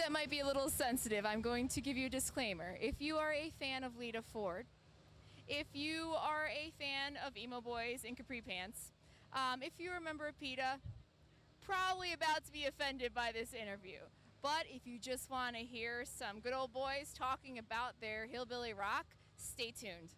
that might be a little sensitive, I'm going to give you a disclaimer. If you are a fan of Lita Ford, if you are a fan of emo boys in capri pants, if you're a member of PETA, probably about to be offended by this interview. But if you just want to hear some good old boys talking about their hillbilly rock, stay tuned.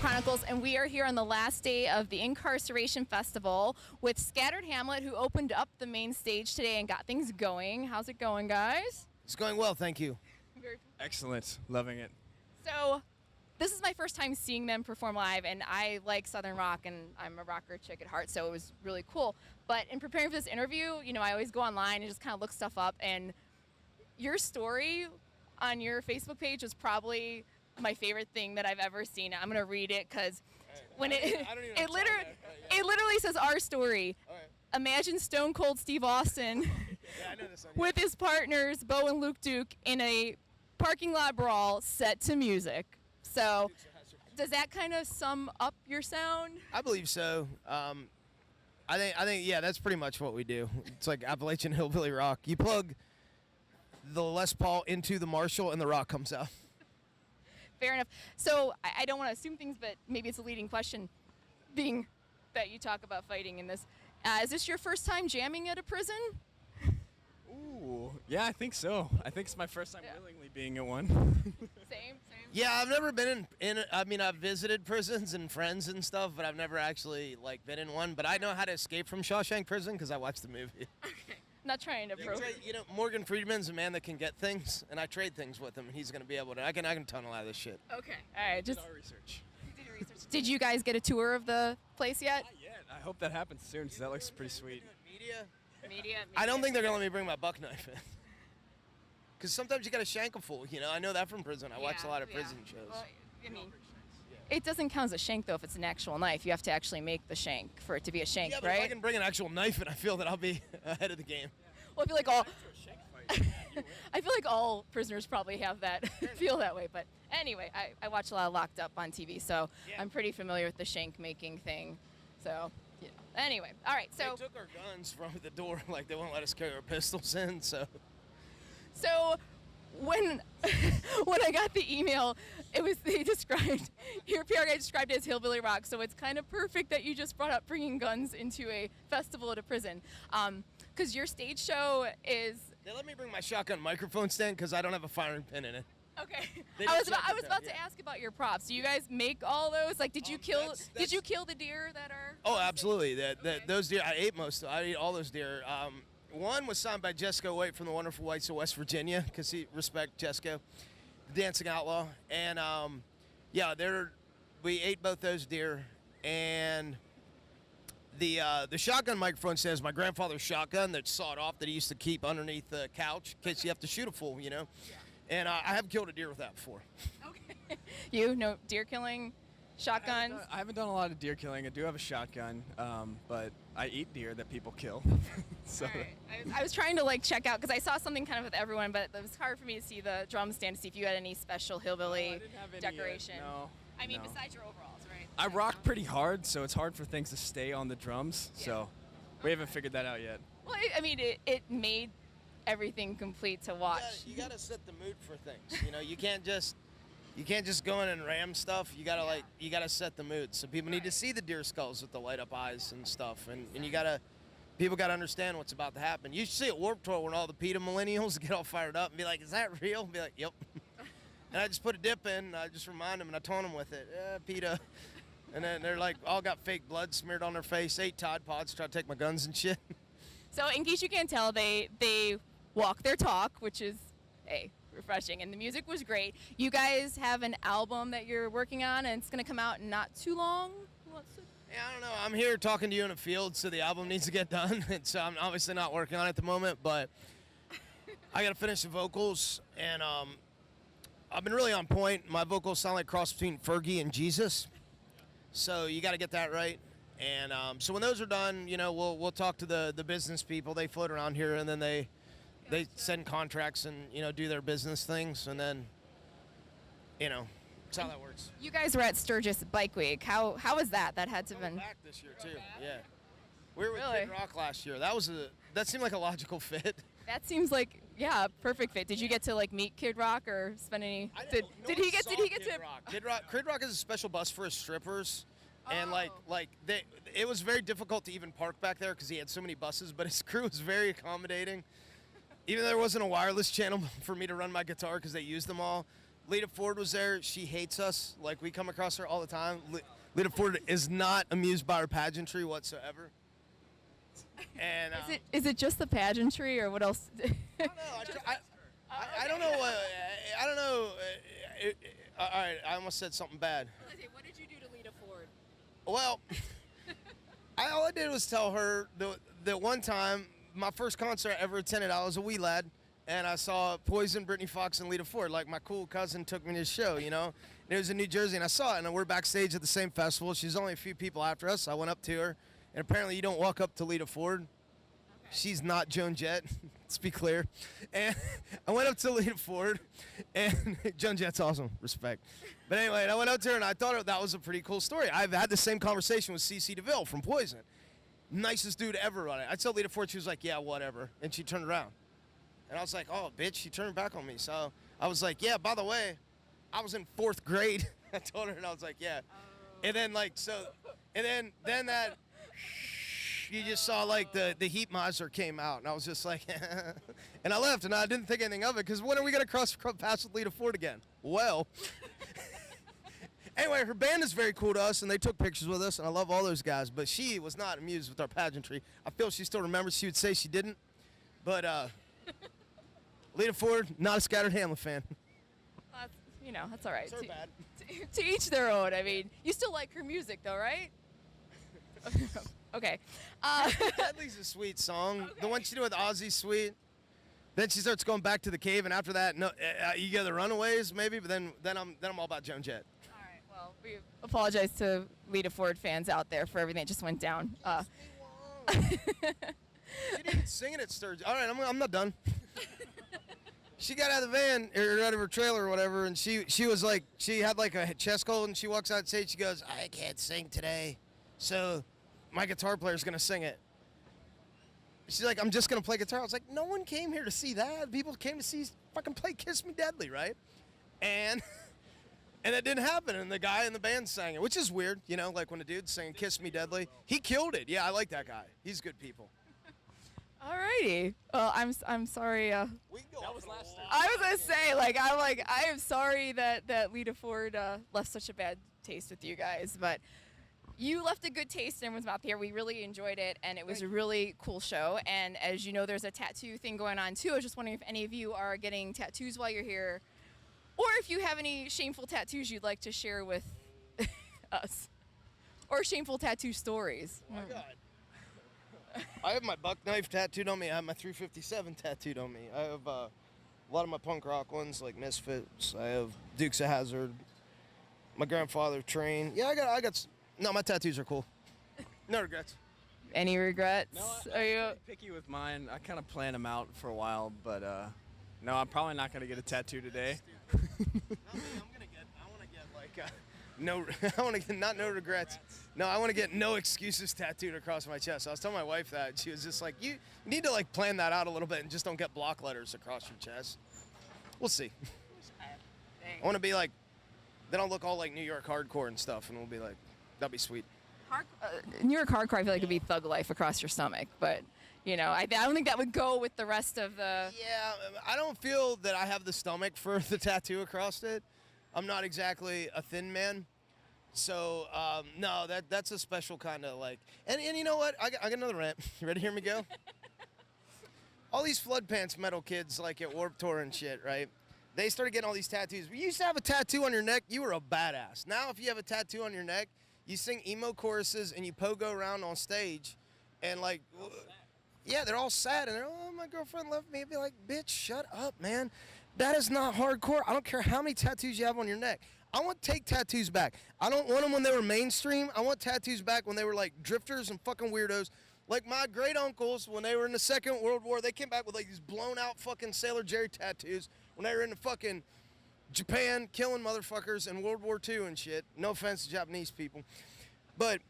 Chronicles, and we are here on the last day of the Inkcarceration Festival with Scattered Hamlet, who opened up the main stage today and got things going. How's it going, guys? It's going well, thank you. Excellent. Loving it. So, this is my first time seeing them perform live, and I like Southern rock, and I'm a rocker chick at heart, so it was really cool. But in preparing for this interview, you know, I always go online and just kind of look stuff up, and your story on your Facebook page was probably my favorite thing that I've ever seen. I'm gonna read it because when it literally says our story. Imagine Stone Cold Steve Austin with his partners Bo and Luke Duke in a parking lot brawl set to music. So does that kind of sum up your sound? I believe so. I think yeah, that's pretty much what we do. It's like Appalachian hillbilly rock. You plug the Les Paul into the Marshall and the rock comes out. Fair enough. So I don't want to assume things, but maybe it's a leading question, being that you talk about fighting in this. Is this your first time jamming at a prison? Ooh, yeah, I think so. I think it's my first time willingly being at one. Same. Yeah, I've never been in I mean, I've visited prisons and friends and stuff, but I've never actually like been in one. But I know how to escape from Shawshank Prison because I watched the movie. Okay. Not trying to prove. You know, Morgan Freeman's a man that can get things, and I trade things with him, and he's going to be able to. I can tunnel out of this shit. Okay. All right. Just our research. did your research. Did you guys get a tour of the place yet? Not yet. I hope that happens soon, so that looks pretty sweet. Media. I don't think they're going to let me bring my buck knife in. Because sometimes you got to shank a fool, you know? I know that from prison. I watch a lot of prison shows. Well, I mean, it doesn't count as a shank, though, if it's an actual knife. You have to actually make the shank for it to be a shank, yeah, but right? if I can bring an actual knife in, I feel that I'll be ahead of the game. Well, I feel like all prisoners probably have that, feel that way. But anyway, I watch a lot of Locked Up on TV, so I'm pretty familiar with the shank making thing. So, yeah. Anyway, all right. So they took our guns from the door, like they won't let us carry our pistols in. So when I got the email, they described your PR guy described it as hillbilly rock. So it's kind of perfect that you just brought up bringing guns into a festival at a prison. Because your stage show is... They let me bring my shotgun microphone stand because I don't have a firing pin in it. Okay. I was about to ask about your props. Do you guys make all those? Like, did you kill the deer that are... Oh, absolutely. Those deer, I ate all those deer. One was signed by Jesco White from the Wonderful Whites of West Virginia because he respect Jesco, the dancing outlaw. And, we ate both those deer. And... The shotgun microphone says my grandfather's shotgun that's sawed off that he used to keep underneath the couch in case you have to shoot a fool, you know. Yeah. And I have killed a deer with that before. Okay. You know deer killing, shotguns? I haven't done a lot of deer killing. I do have a shotgun, but I eat deer that people kill. So. All right. I was trying to check out because I saw something kind of with everyone, but it was hard for me to see the drum stand to see if you had any special hillbilly decoration. No. I mean, besides your overalls, right? I rock pretty hard, so it's hard for things to stay on the drums. Yeah. So we haven't figured that out yet. Well, I mean, it made everything complete to watch. You gotta set the mood for things. You know, you can't just go in and ram stuff. You gotta set the mood. So people need to see the deer skulls with the light up eyes and stuff, and people gotta understand what's about to happen. You should see at Warped Tour when all the PETA millennials get all fired up and be like, "Is that real?" Be like, "Yep." And I just put a dip in, I just remind them, and I taunt them with it. PETA. And then they're like, all got fake blood smeared on their face, ate Tide Pods, try to take my guns and shit. So in case you can't tell, they walk their talk, which is, refreshing. And the music was great. You guys have an album that you're working on, and it's going to come out in not too long? Yeah, I don't know. I'm here talking to you in a field, so the album needs to get done. And so I'm obviously not working on it at the moment, but I got to finish the vocals, and I've been really on point. My vocals sound like a cross between Fergie and Jesus, so you got to get that right. And so when those are done, you know, we'll talk to the business people. They float around here, and then they send contracts and, you know, do their business things, and then, you know, that's how that works. You guys were at Sturgis Bike Week. How was that? That had to have been. Back this year too. Yeah, we were with Really? Kid Rock last year. That seemed like a logical fit. That seems like a perfect fit. Did you get to like meet Kid Rock or spend any? Did he get to? Kid Rock is a special bus for his strippers, and Oh. it was very difficult to even park back there because he had so many buses. But his crew was very accommodating. Even though there wasn't a wireless channel for me to run my guitar because they used them all. Lita Ford was there. She hates us. Like, we come across her all the time. Lita Ford is not amused by our pageantry whatsoever. And Is it just the pageantry or what else? I don't know. I don't know. All right, I almost said something bad. What did you do to Lita Ford? Well, all I did was tell her that one time, my first concert I ever attended, I was a wee lad, and I saw Poison, Brittany Fox, and Lita Ford. Like, my cool cousin took me to the show, you know? And it was in New Jersey, and I saw it, and we're backstage at the same festival. She's only a few people after us. So I went up to her, and apparently you don't walk up to Lita Ford. She's not Joan Jett, let's be clear. And I went up to Lita Ford, and Joan Jett's awesome, respect. But anyway, I went up to her, and I thought that was a pretty cool story. I've had the same conversation with CeCe DeVille from Poison. Nicest dude ever on it. I told Lita Ford, she was like, yeah, whatever. And she turned around. And I was like, oh, bitch, she turned back on me. So I was like, yeah, by the way, I was in 4th grade. I told her, and I was like, yeah. And then, then that, you just saw, like, the heat miser came out. And I was just like, and I left, and I didn't think anything of it, because when are we going to cross paths with Lita Ford again? Well. Anyway, her band is very cool to us, and they took pictures with us, and I love all those guys. But she was not amused with our pageantry. I feel she still remembers. She would say she didn't. But Lita Ford, not a Scattered Hamlet fan. That's all right. It's her bad. To each their own. I mean, you still like her music, though, right? Okay. Deadly's a sweet song. The one she did with Ozzy, sweet. Then she starts going back to the cave, and after that, no, you get the Runaways, maybe. But then I'm all about Joan Jett. Well, we apologize to Lita Ford fans out there for everything that just went down. She didn't even sing it at Sturgis. All right, I'm not done. She got out of the van, or out of her trailer or whatever, and she was like, she had like a chest cold, and she walks out stage, she goes, I can't sing today, so my guitar player's going to sing it. She's like, I'm just going to play guitar. I was like, no one came here to see that. People came to see fucking play Kiss Me Deadly, right? And that didn't happen, and the guy in the band sang it, which is weird, you know, like when a dude's singing Kiss Me Deadly. He killed it. Yeah, I like that guy. He's good people. Alrighty. Well, I'm sorry. That was last time. I was gonna say, I am sorry that Lita Ford left such a bad taste with you guys, but you left a good taste in everyone's mouth here. We really enjoyed it, and it was a really cool show. And as you know, there's a tattoo thing going on too. I was just wondering if any of you are getting tattoos while you're here, or if you have any shameful tattoos you'd like to share with us, or shameful tattoo stories. Oh my God. I have my buck knife tattooed on me. I have my 357 tattooed on me. I have a lot of my punk rock ones, like Misfits. I have Dukes of Hazzard. My grandfather trained. Yeah, I got. No, my tattoos are cool. No regrets. Any regrets? No, Are you? I'm pretty picky with mine. I kind of plan them out for a while, but no, I'm probably not gonna get a tattoo today. I want to get like no. I want to get not no regrets. No, I want to get no excuses tattooed across my chest. I was telling my wife that. She was just like, you need to like plan that out a little bit and just don't get block letters across your chest. We'll see. I want to be like, then I'll look all like New York hardcore and stuff, and we'll be like, that'd be sweet. New York hardcore, I feel like it'd be Thug Life across your stomach, but I don't think that would go with the rest of the. Yeah, I don't feel that I have the stomach for the tattoo across it. I'm not exactly a thin man. So, no, that's a special kind of like, and you know what? I got another rant. You ready to hear me go? All these Flood Pants metal kids, like at Warped Tour and shit, right? They started getting all these tattoos. You used to have a tattoo on your neck, you were a badass. Now, if you have a tattoo on your neck, you sing emo choruses and you pogo around on stage, and like, yeah, they're all sad, and they're, oh, my girlfriend left me. I'd be like, bitch, shut up, man. That is not hardcore. I don't care how many tattoos you have on your neck. I want to take tattoos back. I don't want them when they were mainstream. I want tattoos back when they were like drifters and fucking weirdos. Like my great uncles, when they were in the Second World War, they came back with like these blown out fucking Sailor Jerry tattoos when they were in the fucking Japan killing motherfuckers in World War II and shit. No offense to Japanese people. But,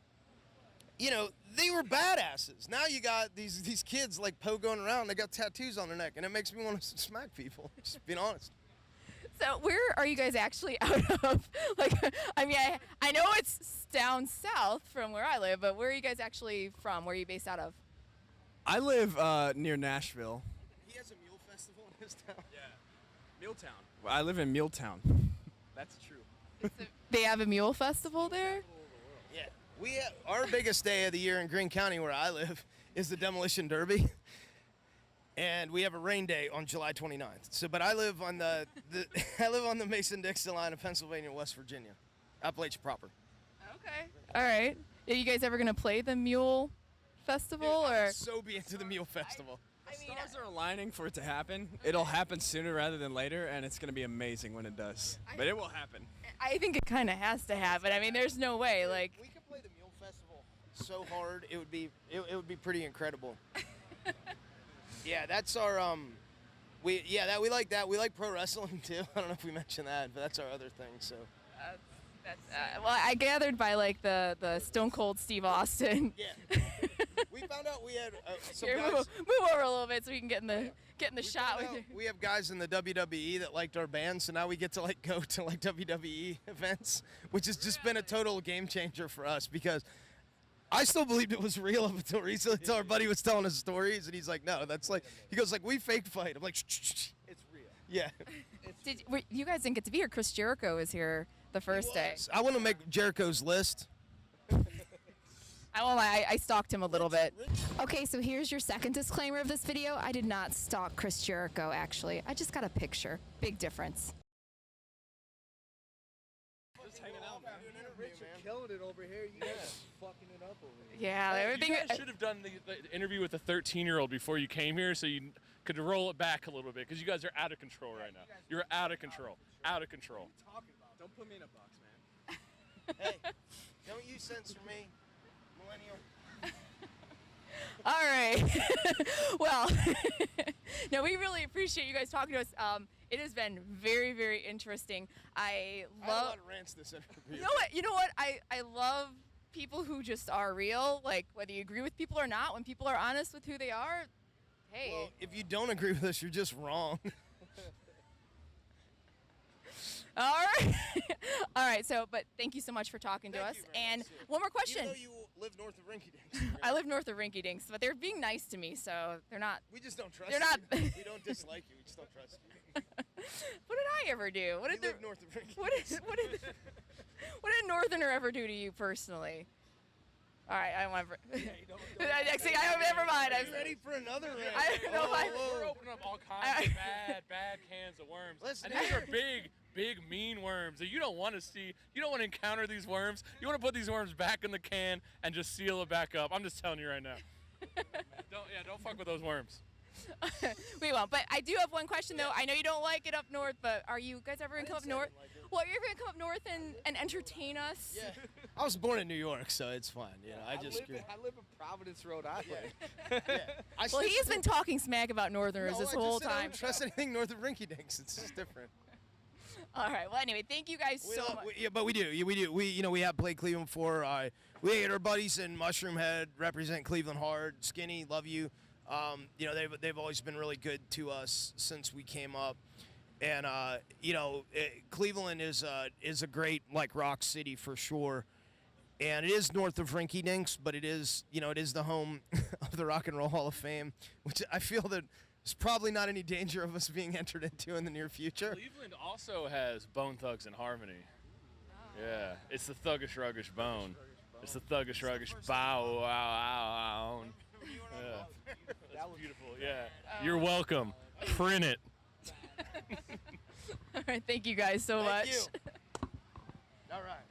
you know, they were badasses. Now you got these kids like pogoing around, they got tattoos on their neck, and it makes me want to smack people, just being honest. So where are you guys actually out of? Like, I mean, I know it's down south from where I live, but where are you guys actually from? Where are you based out of? I live near Nashville. He has a mule festival in his town. Yeah, Muletown. I live in Muletown. That's true. They have a mule festival there? Yeah. Our biggest day of the year in Greene County, where I live, is the Demolition Derby. And we have a rain day on July 29th. So, but I live on the I live on the Mason-Dixon line of Pennsylvania and West Virginia, Appalachia proper. Okay. All right. Are you guys ever gonna play the Mule Festival, Dude, or? I'd so be into the Mule Festival. The stars are aligning for it to happen. It'll happen sooner rather than later, and it's gonna be amazing when it does. But it will happen. I think it kind of has to happen. I mean, there's no way. Like, We could play the Mule Festival so hard, it would be pretty incredible. Yeah, that's our we like that. We like pro wrestling too. I don't know if we mentioned that, but that's our other thing. So. well, I gathered by like the Stone Cold Steve Austin. Yeah. We found out we had some Here, guys. move over a little bit so we can get in the shot with you. We have guys in the WWE that liked our band, so now we get to like go to like WWE events, which has just been a total game changer for us because I still believed it was real up until recently. Until our buddy was telling us stories, and he's like, "No, that's like." He goes like, "We fake fight." I'm like, "Shh." It's real. Yeah. You guys didn't get to be here. Chris Jericho was here the first day. I want to make Jericho's list. I won't lie, I stalked him a little bit. Okay, so here's your second disclaimer of this video. I did not stalk Chris Jericho, actually. I just got a picture. Big difference. Just hanging out, man. Killing it over here. You guys are fucking it up over here. Yeah, everything. You guys should have done the interview with the 13-year-old before you came here, so you could roll it back a little bit, because you guys are out of control right now. You're out of control. Out of control. What are you talking about? Don't put me in a box, man. Hey, don't you censor me, millennial. All right. Well, no, we really appreciate you guys talking to us. It has been very, very interesting. I I had a love. lot of rants this interview. You know what? You know what? I love people who just are real. Like, whether you agree with people or not, when people are honest with who they are, hey. Well, if you don't agree with us, you're just wrong. All right. All right. So, but thank you so much for talking to Thank us. you very And much. one more question. Even though you live north of Rinky Dink. I live north of Rinky Dinks, but they're being nice to me, so they're not. We just don't trust They're not- you. We don't dislike you. We just don't trust you. What did I ever do? What You did live north of Rinky what did what did what did Northerner ever do to you personally? All right, I don't want. Next thing, never mind. I'm ready for another rant. I don't know if I- We're opening up all kinds of bad cans of worms. Listen, and these are big, mean worms that you don't want to see. You don't want to encounter these worms. You want to put these worms back in the can and just seal it back up. I'm just telling you right now. Don't fuck with those worms. We won't. But I do have one question though. I know you don't like it up north, but are you guys ever gonna come up north? Well, you're gonna come up north and entertain us? Yeah. I was born in New York, so it's fine. You know, I just. I live in Providence, Rhode Island. I Well, still- he's been talking smack about Northerners No, this I just whole said I time. don't trust anything north of Rinky Dinks. It's just different. All right. Well, anyway, thank you guys so much. Yeah, but we do. Yeah, we do. We have played Cleveland before. We had our buddies in Mushroom Head represent Cleveland hard. Skinny, love you. They've always been really good to us since we came up. And Cleveland is a great like rock city for sure. And it is north of Rinky Dinks, but it is the home of the Rock and Roll Hall of Fame, which I feel that there's probably not any danger of us being entered into in the near future. Cleveland also has Bone Thugs and Harmony. Yeah, it's the Thuggish Ruggish Bone. It's the Thuggish Ruggish Bow Wow. Yeah. That's beautiful. Yeah. You're welcome. Print it. All right. Thank you guys so much. Thank you. All right.